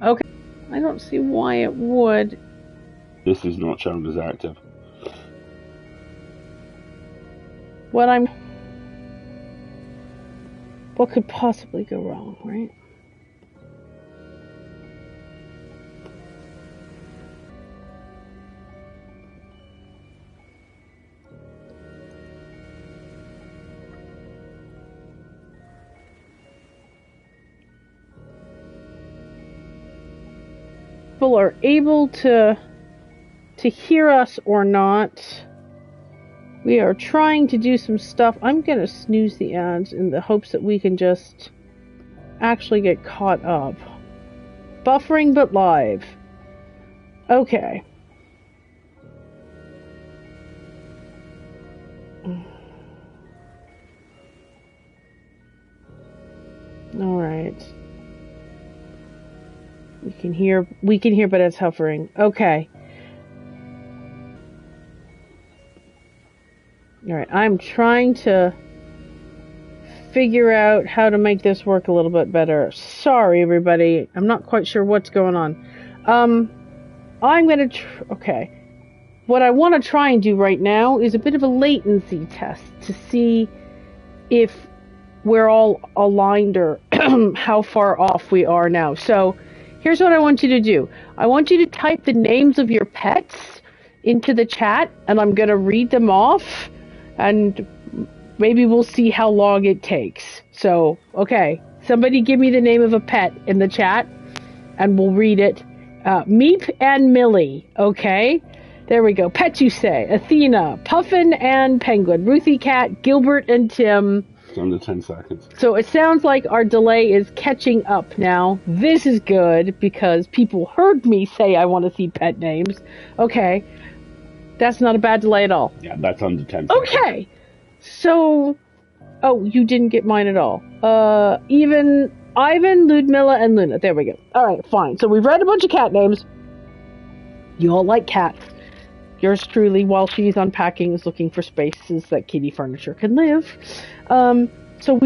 Okay. I don't see why it would. This is not shown as active. What could possibly go wrong, right? People are able to hear us or not. We are trying to do some stuff. I'm gonna snooze the ads in the hopes that we can just actually get caught up. Buffering but live. Okay. Alright. We can hear, but it's hovering. Okay. Alright, I'm trying to figure out how to make this work a little bit better. Sorry, everybody. I'm not quite sure what's going on. I'm gonna okay. What I want to try and do right now is a bit of a latency test to see if we're all aligned or how far off we are now. So, here's what I want you to do. I want you to type the names of your pets into the chat, and I'm gonna read them off, and maybe we'll see how long it takes. So, okay. Somebody give me the name of a pet in the chat, and we'll read it. Meep and Millie, okay? There we go. Pet, you say. Athena, Puffin and Penguin, Ruthie Cat, Gilbert and Tim. It's under 10 seconds. So it sounds like our delay is catching up now. This is good, because people heard me say I want to see pet names. Okay. That's not a bad delay at all. Yeah, that's under 10 seconds. Okay. So, oh, you didn't get mine at all. Even Ivan, Ludmilla, and Luna. There we go. Alright, fine. So we've read a bunch of cat names. You all like cats. Yours truly, while she's unpacking, is looking for spaces that kitty furniture can live. So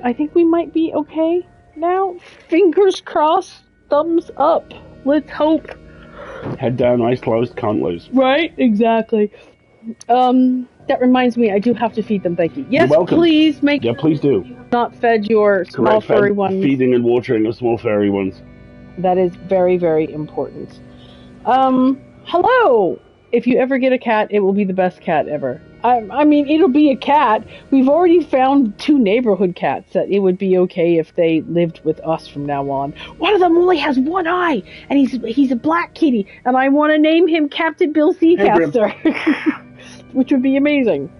I think we might be okay now. Fingers crossed, thumbs up. Let's hope. Head down, eyes closed, can't lose. Right, exactly. That reminds me, I do have to feed them, thank you. Yes, You're welcome. Please make Yeah, please do. Not fed your small furry ones. Feeding and watering of small furry ones. That is very, very important. Hello! If you ever get a cat, it will be the best cat ever. I mean, it'll be a cat. We've already found 2 neighborhood cats that it would be okay if they lived with us from now on. One of them only has 1 eye, and he's a black kitty, and I want to name him Captain Bill Seacaster, which would be amazing.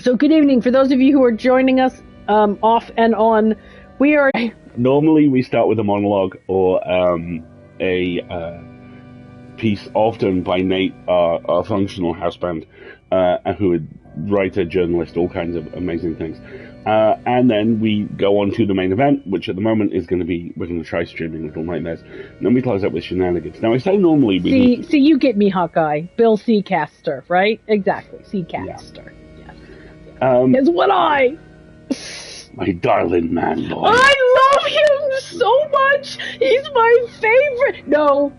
So good evening. For those of you who are joining us off and on, we are... Normally we start with a monologue or a piece often by Nate, our functional house band, who would writer, journalist, all kinds of amazing things. And then we go on to the main event, which at the moment is going to be, we're going to try streaming Little Nightmares. And then we close up with shenanigans. Now I say normally we... See, you get me, Hawkeye. Bill Seacaster, right? Exactly, Seacaster. Yeah. Yes. His 1 eye! My darling man boy. I love him so much! He's my favorite! No.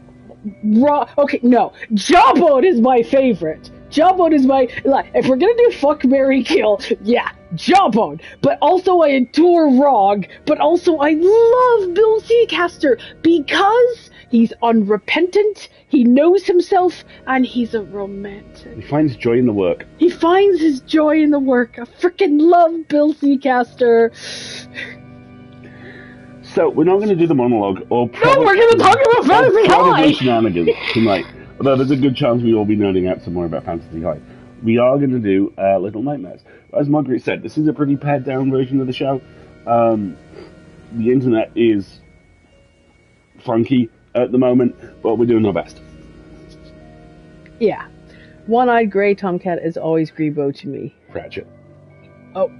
Okay, no. Jawbone is my favorite. Jawbone is my... If we're gonna do fuck, marry, kill, yeah, Jawbone. But also I adore Rog. But also I love Bill Seacaster because he's unrepentant, he knows himself, and he's a romantic. He finds joy in the work. He finds his joy in the work. I freaking love Bill Seacaster. So, we're not going to do the monologue, or no, we're going to talk about Fantasy High! Shenanigans tonight. Although there's a good chance we will be nerding out some more about Fantasy High. We are going to do Little Nightmares. As Margaret said, this is a pretty pared down version of the show. The internet is funky at the moment, but we're doing our best. Yeah. One-eyed gray tomcat is always Grebo to me. Pratchett. Oh.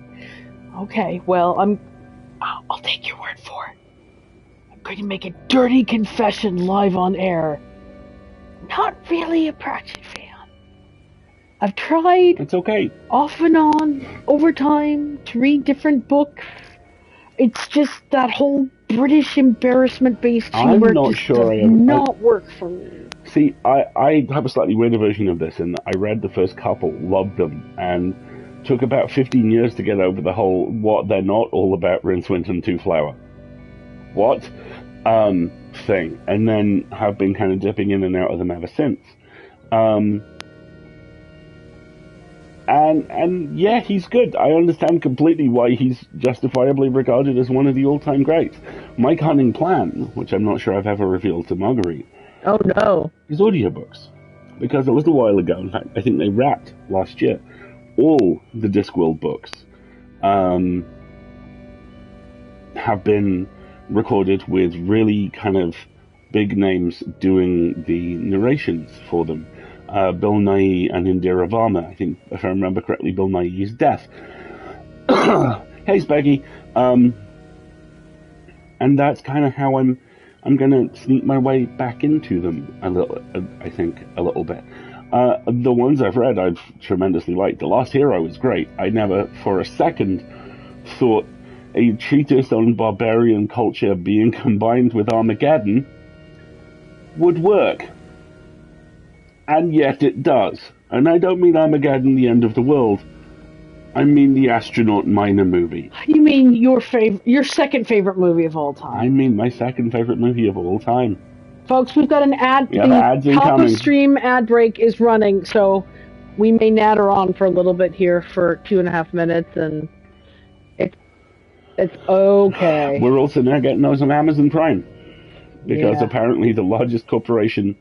Okay, well, I'll take your word for it. I'm going to make a dirty confession live on air. Not really a Pratchett fan. I've tried... It's okay. Off and on, over time, to read different books. It's just that whole British embarrassment-based humor does not work for me. See, I have a slightly weirder version of this, and I read the first couple, loved them, and took about 15 years to get over the whole what they're not all about Rince Winton 2 flower. What? Thing. And then have been kind of dipping in and out of them ever since. And yeah, he's good. I understand completely why he's justifiably regarded as one of the all-time greats. My cunning plan, which I'm not sure I've ever revealed to Marguerite, oh no, is audiobooks. Because a little while ago, in fact, I think they wrapped last year, all the Discworld books have been recorded with really kind of big names doing the narrations for them. Bill Nighy and Indira Varma. I think, if I remember correctly, Bill Nighy is deaf. Hey, Speggy. And that's kind of how I'm going to sneak my way back into them a little bit. The ones I've read, I've tremendously liked. The Last Hero is great. I never, for a second, thought a treatise on barbarian culture being combined with Armageddon would work. And yet it does. And I don't mean Armageddon, the end of the world. I mean the astronaut miner movie. You mean your second favorite movie of all time? I mean my second favorite movie of all time. Folks, we've got an ad. Yeah, the ads top incoming. Of stream ad break is running, so we may natter on for a little bit here for 2.5 minutes, and it's okay. We're also now getting those on Amazon Prime. Because apparently the largest corporation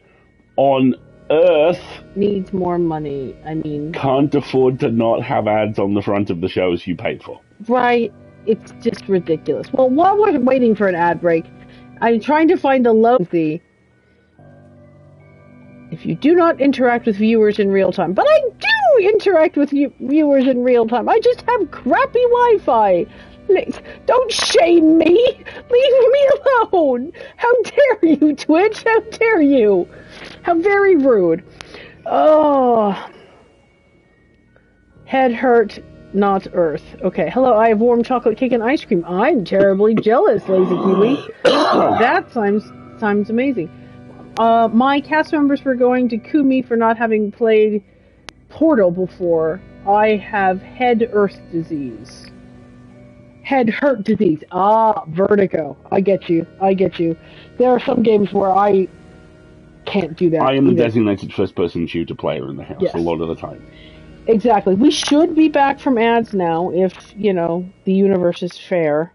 on Earth needs more money. I mean, can't afford to not have ads on the front of the shows you paid for. Right. It's just ridiculous. Well, while we're waiting for an ad break, I'm trying to find a low-fee. If you do not interact with viewers in real time, but I do interact with viewers in real time. I just have crappy Wi-Fi. Don't shame me. Leave me alone. How dare you, Twitch? How dare you? How very rude. Oh. Head hurt, not earth. Okay, hello, I have warm chocolate cake and ice cream. I'm terribly jealous, Lazy Kiwi. That sounds amazing. My cast members were going to coup me for not having played Portal before. I have head earth disease. Head hurt disease. Ah, vertigo. I get you. There are some games where I can't do that. I am a designated first-person shooter player in the house a lot of the time. Exactly. We should be back from ads now if, the universe is fair.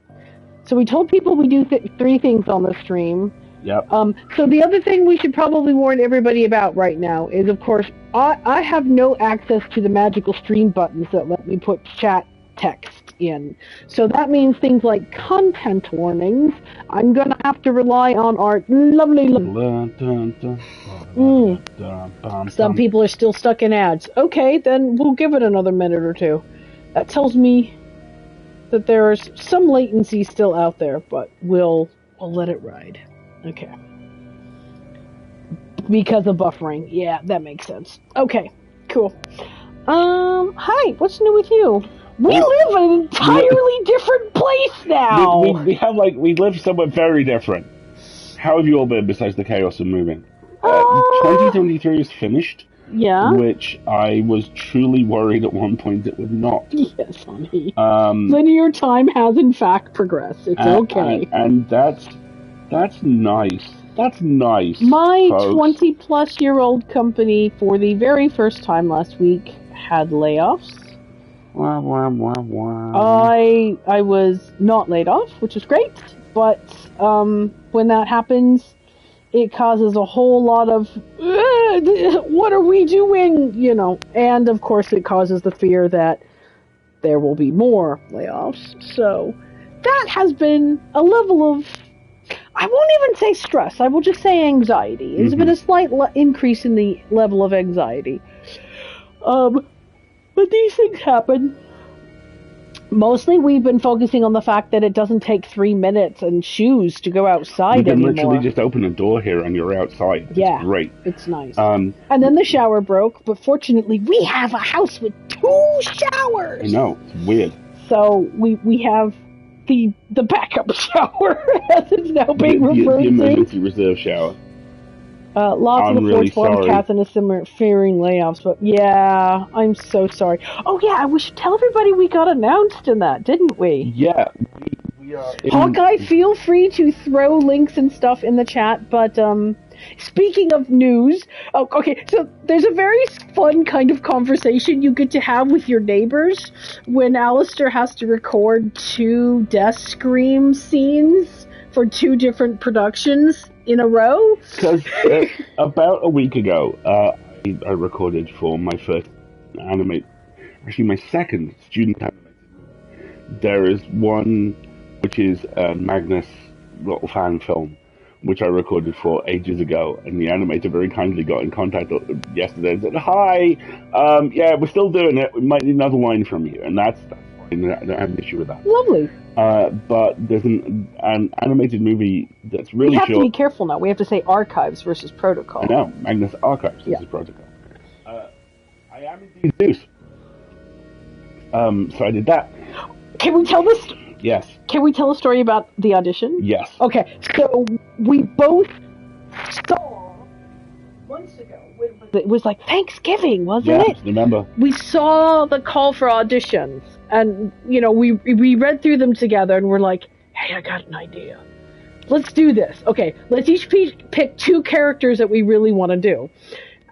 So we told people we do 3 things on the stream. Yep. So the other thing we should probably warn everybody about right now is, of course, I have no access to the magical stream buttons that let me put chat text in. So that means things like content warnings. I'm going to have to rely on our lovely... Some people are still stuck in ads. Okay, then we'll give it another minute or two. That tells me that there is some latency still out there, but we'll let it ride. Okay. Because of buffering. Yeah, that makes sense. Okay, cool. Hi, what's new with you? We live in an entirely different place now! We live somewhere very different. How have you all been besides the chaos of moving? 2023 is finished. Yeah. Which I was truly worried at one point it would not. Yes, honey. Linear time has in fact progressed. It's okay. And that's nice. That's nice. My folks. 20-plus-year-old company, for the very first time last week, had layoffs. Wah, wah, wah, wah. I was not laid off, which is great, but when that happens, it causes a whole lot of, what are we doing? And of course it causes the fear that there will be more layoffs. So that has been a level of, I won't even say stress, I will just say anxiety. There's been a slight increase in the level of anxiety. But these things happen. Mostly we've been focusing on the fact that it doesn't take 3 minutes and shoes to go outside anymore. You can literally just open a door here and you're outside. Yeah, it's great. It's nice. And then the shower broke, but fortunately we have a house with 2 showers. I know, it's weird. So we have the backup shower, as it's now being the referred to. emergency reserve shower. Lots I'm of the really fourth form sorry. cats and a similar fearing layoffs, but yeah, I'm so sorry. Oh yeah, we should tell everybody we got announced in that, didn't we? Yeah, we are. Hawkeye, feel free to throw links and stuff in the chat, but speaking of news, okay, so there's a very fun kind of conversation you get to have with your neighbors when Alistair has to record 2 death scream scenes for 2 different productions in a row. Because about a week ago, I recorded for my first my second student animated. There is one which is a Magnus little fan film, which I recorded for ages ago, and the animator very kindly got in contact yesterday and said, "Hi, yeah, we're still doing it. We might need another line from you," and that's fine. I don't have an issue with that. Lovely. But there's an animated movie that's really short. We have to be careful now. We have to say archives versus protocol. I know, Magnus Archives versus protocol. I am indeed Zeus. So I did that. Can we tell this? Yes. Can we tell a story about the audition? Yes. Okay, so we both saw months ago. It was like Thanksgiving, wasn't it? Remember. We saw the call for auditions, and we read through them together, and we're like, "Hey, I got an idea. Let's do this. Okay, let's each pick 2 characters that we really want to do."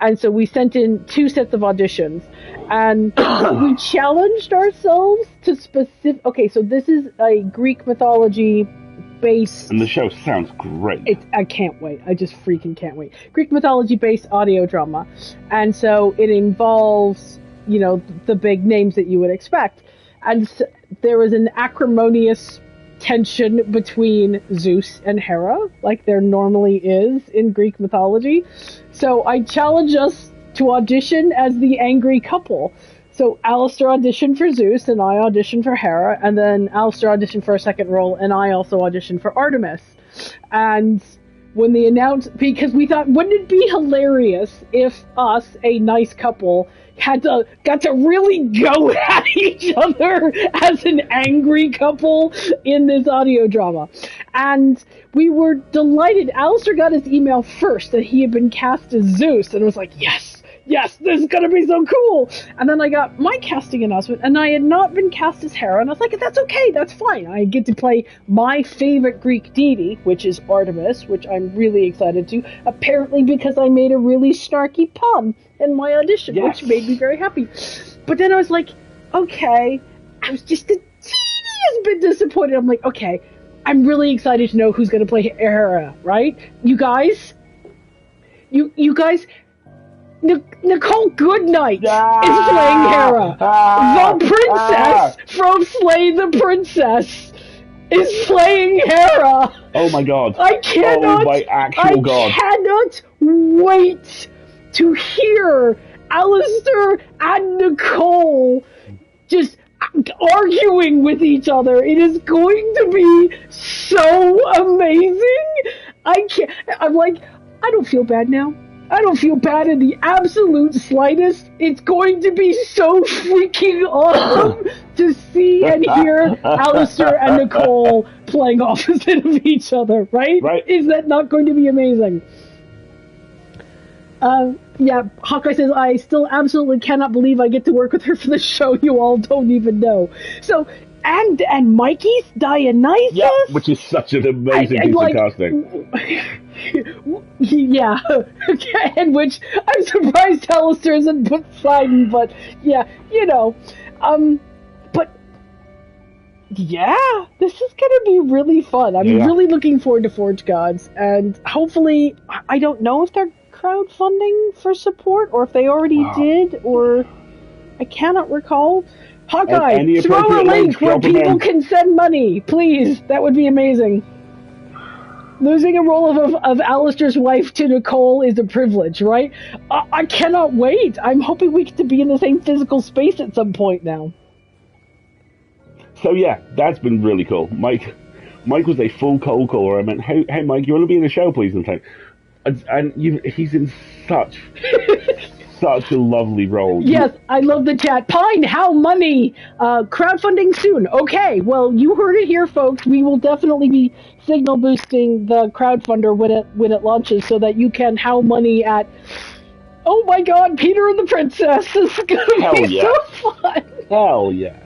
And so we sent in 2 sets of auditions, and we challenged ourselves to specific. Okay, so this is a Greek mythology based. And the show sounds great. I can't wait. I just freaking can't wait. Greek mythology based audio drama, and so it involves the big names that you would expect, and so there was an acrimonious tension between Zeus and Hera, like there normally is in Greek mythology. So I challenge us to audition as the angry couple. So Alistair auditioned for Zeus, and I auditioned for Hera, and then Alistair auditioned for a second role, and I also auditioned for Artemis. And when they announced, because we thought, wouldn't it be hilarious if us, a nice couple, got to really go at each other as an angry couple in this audio drama. And we were delighted. Alistair got his email first that he had been cast as Zeus, and was like, yes, this is going to be so cool. And then I got my casting announcement, and I had not been cast as Hera, and I was like, that's okay, that's fine. I get to play my favorite Greek deity, which is Artemis, which I'm really excited to, apparently because I made a really snarky pun in my audition, which made me very happy. But then I was like, okay, I was just a teeniest bit disappointed. I'm like, okay, I'm really excited to know who's going to play Hera, right? You guys, Nicole Goodnight is playing Hera. The princess from Slay the Princess is playing Hera. Oh my god. I cannot wait to hear Alistair and Nicole just arguing with each other. It is going to be so amazing. I don't feel bad now. I don't feel bad in the absolute slightest. It's going to be so freaking awesome to see and hear Alistair and Nicole playing opposite of each other, right? Right. Is that not going to be amazing? Yeah, Hawkeye says, I still absolutely cannot believe I get to work with her for the show. You all don't even know. So, and Mikey's Dionysus? Yeah, which is such an amazing piece of casting. Yeah, and which I'm surprised Alistair isn't put Poseidon, but yeah, but yeah, this is gonna be really fun. I'm really looking forward to Forge Gods, and hopefully, I don't know if they're crowdfunding for support, or if they already did, or I cannot recall. Hawkeye, throw a link where people can send money, please. That would be amazing. Losing a role of Alistair's wife to Nicole is a privilege, right? I cannot wait. I'm hoping we get to be in the same physical space at some point now. So yeah, that's been really cool. Mike was a full cold caller. I meant, hey Mike, you want to be in the show, please? And he's in such such a lovely role. Yes, I love the chat. Pine, how money? Crowdfunding soon. Okay, well, you heard it here, folks. We will definitely be signal boosting the crowdfunder when it launches, so that you can how money at. Oh my God, Peter and the Princess! This is gonna be so fun. Hell yes.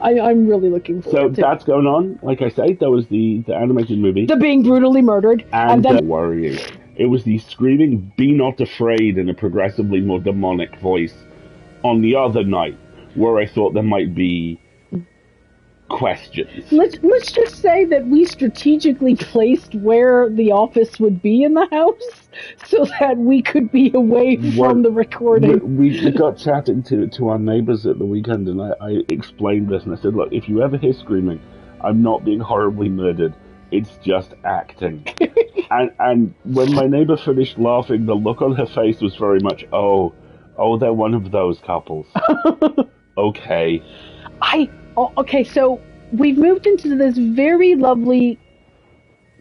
I'm really looking forward to. So that's going on. Like I say, there was the animated movie. The being brutally murdered, and then worrying. It was the screaming "Be not afraid" in a progressively more demonic voice on the other night, where I thought there might be questions. Let's just say that we strategically placed where the office would be in the house so that we could be away from the recording. We got chatting to our neighbours at the weekend, and I explained this, and I said, look, if you ever hear screaming, I'm not being horribly murdered. It's just acting. and when my neighbour finished laughing, the look on her face was very much, oh, they're one of those couples. Okay. Okay, so we've moved into this very lovely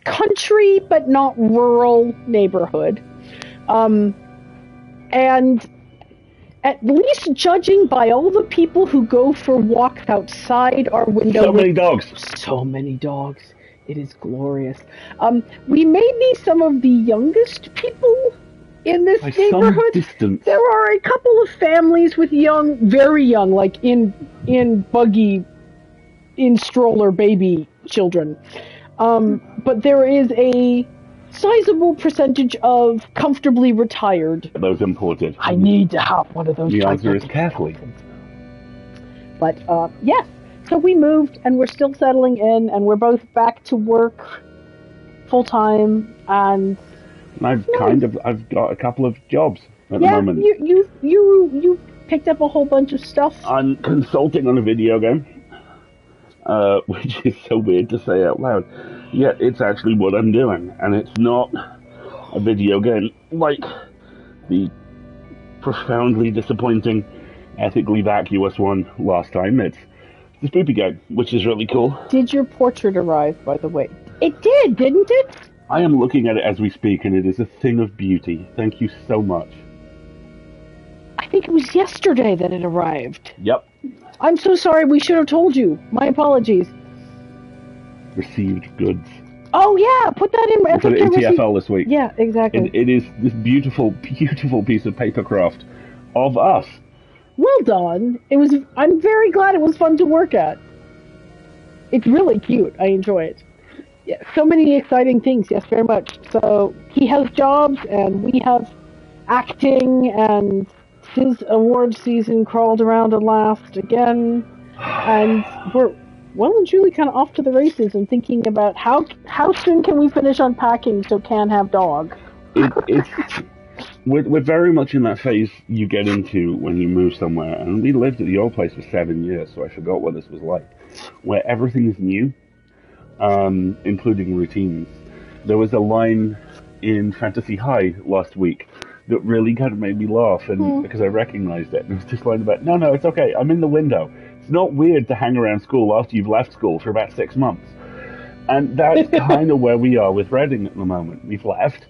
country but not rural neighborhood. And at least judging by all the people who go for walks outside our window. So many dogs. So many dogs. It is glorious. We may be some of the youngest people in this neighborhood. Some distance. There are a couple of families with very young, like in buggy, in stroller baby children. But there is a sizable percentage of comfortably retired. Those imported. I need to have one of those. The answer is carefully. But yes. So we moved, and we're still settling in, and we're both back to work full time, and I've got a couple of jobs at the moment. You picked up a whole bunch of stuff. I'm consulting on a video game, which is so weird to say out loud. Yet it's actually what I'm doing, and it's not a video game like the profoundly disappointing, ethically vacuous one last time. It's the spoopy game, which is really cool. Did your portrait arrive, by the way? It did, didn't it? I am looking at it as we speak, and it is a thing of beauty. Thank you so much. I think it was yesterday that it arrived. Yep. I'm so sorry, we should have told you. My apologies. Received goods. Oh yeah, put that in. I put it in TFL this week. Yeah, exactly. It is this beautiful, beautiful piece of papercraft of us. Well done. I'm very glad it was fun to work at. It's really cute. I enjoy it. Yeah, so many exciting things. Yes, very much. So he has jobs, and we have acting, and his award season crawled around at last again, and we're well and truly kind of off to the races and thinking about how soon can we finish unpacking so Can have dog. We're very much in that phase you get into when you move somewhere, and we lived at the old place for 7 years, so I forgot what this was like, where everything is new, including routines. There was a line in Fantasy High last week that really kind of made me laugh, and because I recognized it, and it was this line about, no, it's okay, I'm in the window. It's not weird to hang around school after you've left school for about 6 months. And that's kind of where we are with Reading at the moment. We've left,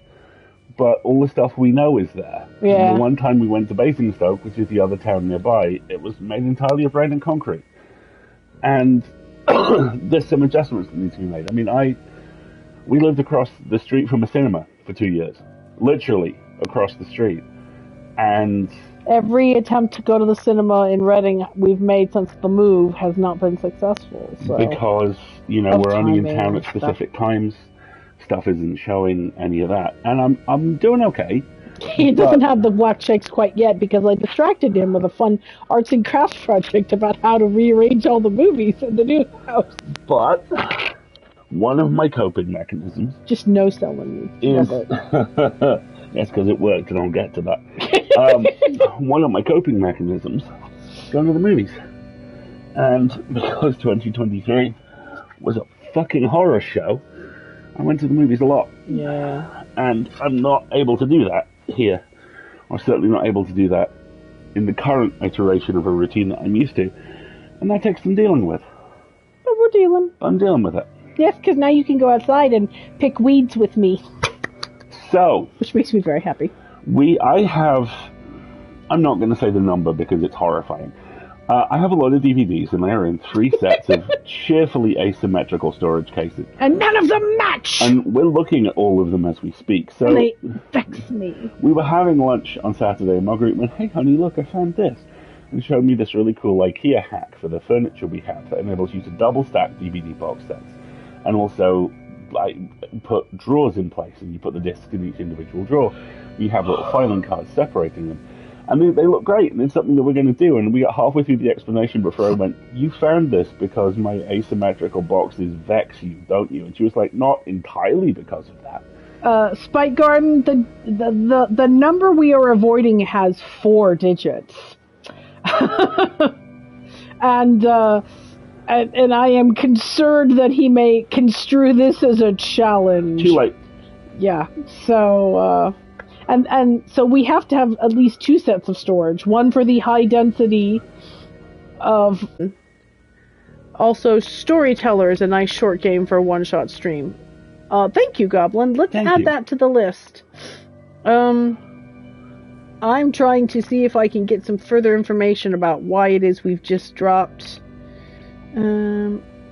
but all the stuff we know is there. Yeah. The one time we went to Basingstoke, which is the other town nearby, it was made entirely of red and concrete. And there's some adjustments that need to be made. I mean, we lived across the street from a cinema for 2 years. Literally across the street. And every attempt to go to the cinema in Reading we've made since the move has not been successful. So. Because, we're only in town at specific times. Stuff isn't showing any of that, and I'm doing okay. He doesn't have the black checks quite yet because I distracted him with a fun arts and crafts project about how to rearrange all the movies in the new house. But one of my coping mechanisms, just no selling me, is yes, because it worked, and I'll get to that. One of my coping mechanisms, going to the movies, and because 2023 was a fucking horror show. I went to the movies a lot. Yeah. And I'm not able to do that here. I'm certainly not able to do that in the current iteration of a routine that I'm used to. And that takes some dealing with. But we're dealing. I'm dealing with it. Yes, because now you can go outside and pick weeds with me. So. Which makes me very happy. I have I'm not going to say the number because it's horrifying. I have a load of DVDs, and they're in 3 sets of cheerfully asymmetrical storage cases. And none of them match! And we're looking at all of them as we speak. So and they vex me. We were having lunch on Saturday, and Marguerite went, "Hey, honey, look, I found this." And showed me this really cool IKEA hack for the furniture we have that enables you to double-stack DVD box sets. And also, like, put drawers in place, and you put the discs in each individual drawer. You have little filing cards separating them. And they look great, and it's something that we're going to do. And we got halfway through the explanation before I went, "You found this because my asymmetrical boxes vex you, don't you?" And she was like, "Not entirely because of that." Spike Garden, the number we are avoiding has 4 digits. and I am concerned that he may construe this as a challenge. Too late. Yeah, so... And so we have to have at least 2 sets of storage. One for the high density of... Also, Storyteller is a nice short game for a one-shot stream. Thank you, Goblin. Let's add that to the list. I'm trying to see if I can get some further information about why it is we've just dropped...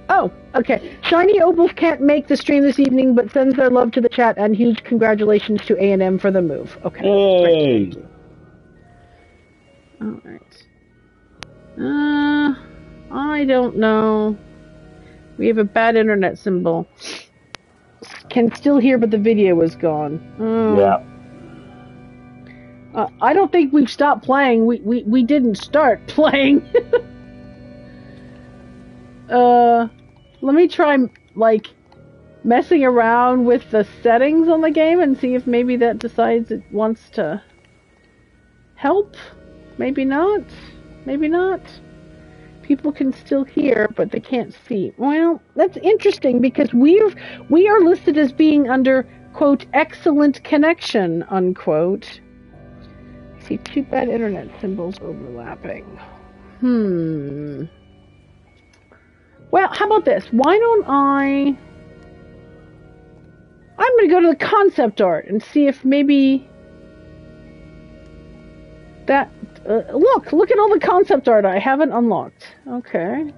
Oh, okay. Shiny Opals can't make the stream this evening, but sends their love to the chat, and huge congratulations to A&M for the move. Okay. Hey! Alright. I don't know. We have a bad internet symbol. Can still hear, but the video was gone. Yeah. I don't think we've stopped playing. We didn't start playing. Let me try, like, messing around with the settings on the game and see if maybe that decides it wants to help. Maybe not. Maybe not. People can still hear, but they can't see. Well, that's interesting because we are listed as being under, quote, excellent connection, unquote. I see 2 bad internet symbols overlapping. Well, how about this? Why don't I'm going to go to the concept art and see if maybe that... look at all the concept art I haven't unlocked. Okay.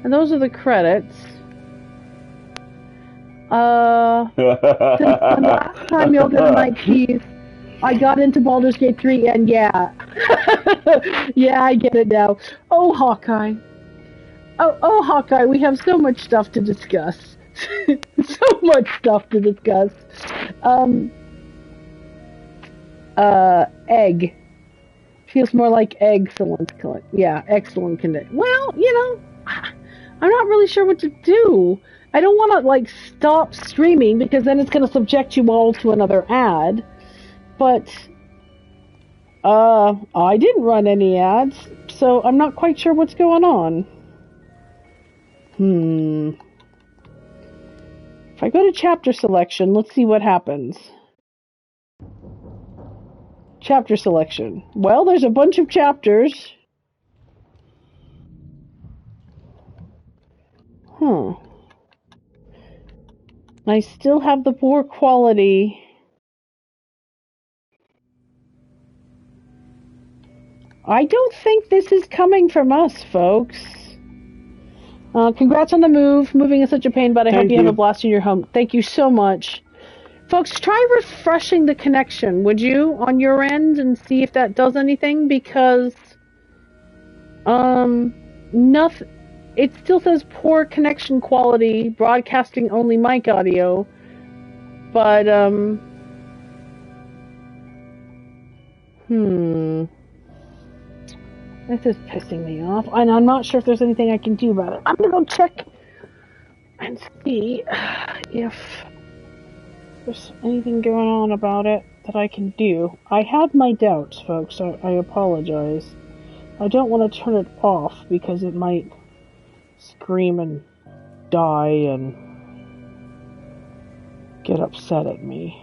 And those are the credits. Since the last time y'all did a night cheese, I got into Baldur's Gate 3, and yeah. Yeah, I get it now. Oh, Hawkeye. Oh, Hawkeye, we have so much stuff to discuss. So much stuff to discuss. Egg. Feels more like excellent. Yeah, excellent condition. Well, you know, I'm not really sure what to do. I don't want to, like, stop streaming because then it's going to subject you all to another ad. But, I didn't run any ads, so I'm not quite sure what's going on. If I go to chapter selection, let's see what happens. Chapter selection. Well, there's a bunch of chapters. I still have the poor quality. I don't think this is coming from us, folks. Congrats on the move. Moving is such a pain, but I hope you have a blast in your home. Thank you so much. Folks, try refreshing the connection, would you, on your end, and see if that does anything, because, nothing, it still says poor connection quality, broadcasting only mic audio, but, this is pissing me off, and I'm not sure if there's anything I can do about it. I'm gonna go check and see if there's anything going on about it that I can do. I have my doubts, folks. I apologize. I don't want to turn it off because it might scream and die and get upset at me.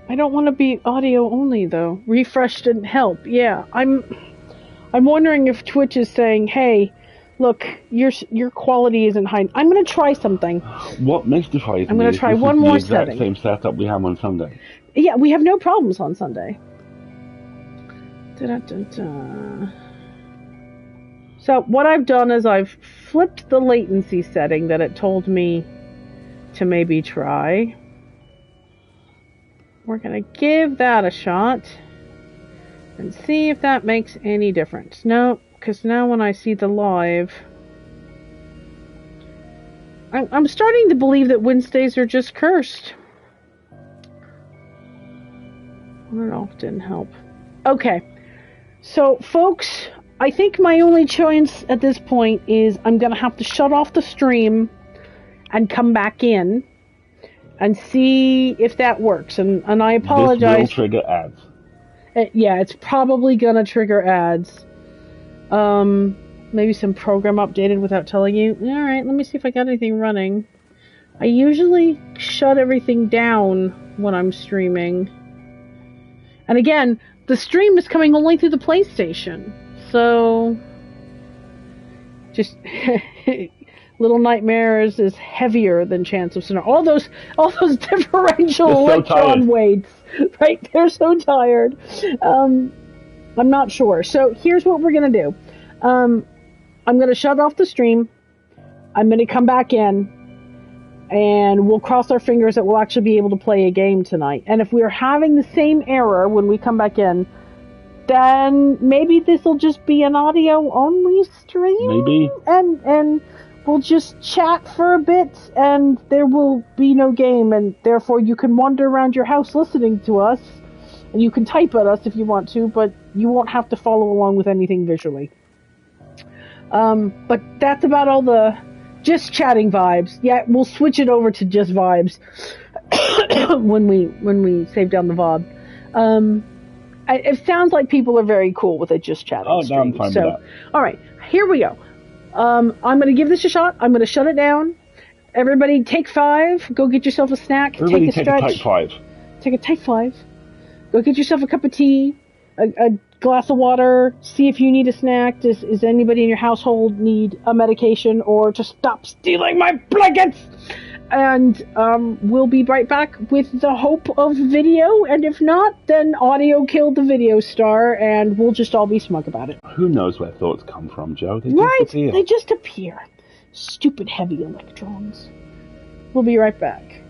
I don't want to be audio only, though. Refresh didn't help. Yeah, I'm wondering if Twitch is saying, hey, Look, your quality isn't high. I'm going to try something. What mystifies I'm me going to is try this one is more the exact setting. same setup we have on Sunday. Yeah, we have no problems on Sunday. Da-da-da-da. So what I've done is I've flipped the latency setting that it told me to maybe try. We're going to give that a shot and see if that makes any difference. No, because now when I see the live, I'm starting to believe that Wednesdays are just cursed. I don't know, it didn't help. Okay, so folks, I think my only choice at this point is I'm going to have to shut off the stream and come back in and see if that works. And I apologize. This will trigger ads. Yeah, it's probably going to trigger ads. Maybe some program updated without telling you. Alright, let me see if I got anything running. I usually shut everything down when I'm streaming. And again, the stream is coming only through the PlayStation. So, just Little Nightmares is heavier than Chance of Sonora. All those differential electron weights, right? They're so tired. I'm not sure. So here's what we're gonna do. I'm gonna shut off the stream. I'm gonna come back in, and we'll cross our fingers that we'll actually be able to play a game tonight. And if we're having the same error when we come back in, then maybe this will just be an audio-only stream. Maybe. And we'll just chat for a bit, and there will be no game, and therefore you can wander around your house listening to us, and you can type at us if you want to, but you won't have to follow along with anything visually. But that's about all the just chatting vibes. Yeah, we'll switch it over to just vibes when we save down the VOD. It sounds like people are very cool with it just chatting. Oh, no, I'm fine with that. All right, here we go. I'm going to give this a shot. I'm going to shut it down. Everybody take 5. Go get yourself a snack. Everybody take a stretch. Take 5. Take a take 5. Go get yourself a cup of tea, a glass of water. See if you need a snack. Does anybody in your household need a medication, or just stop stealing my blankets? And we'll be right back with the hope of video, and if not, then audio killed the video star, and we'll just all be smug about it. Who knows where thoughts come from, Joe? They just appear. They just appear. Stupid heavy electrons. We'll be right back.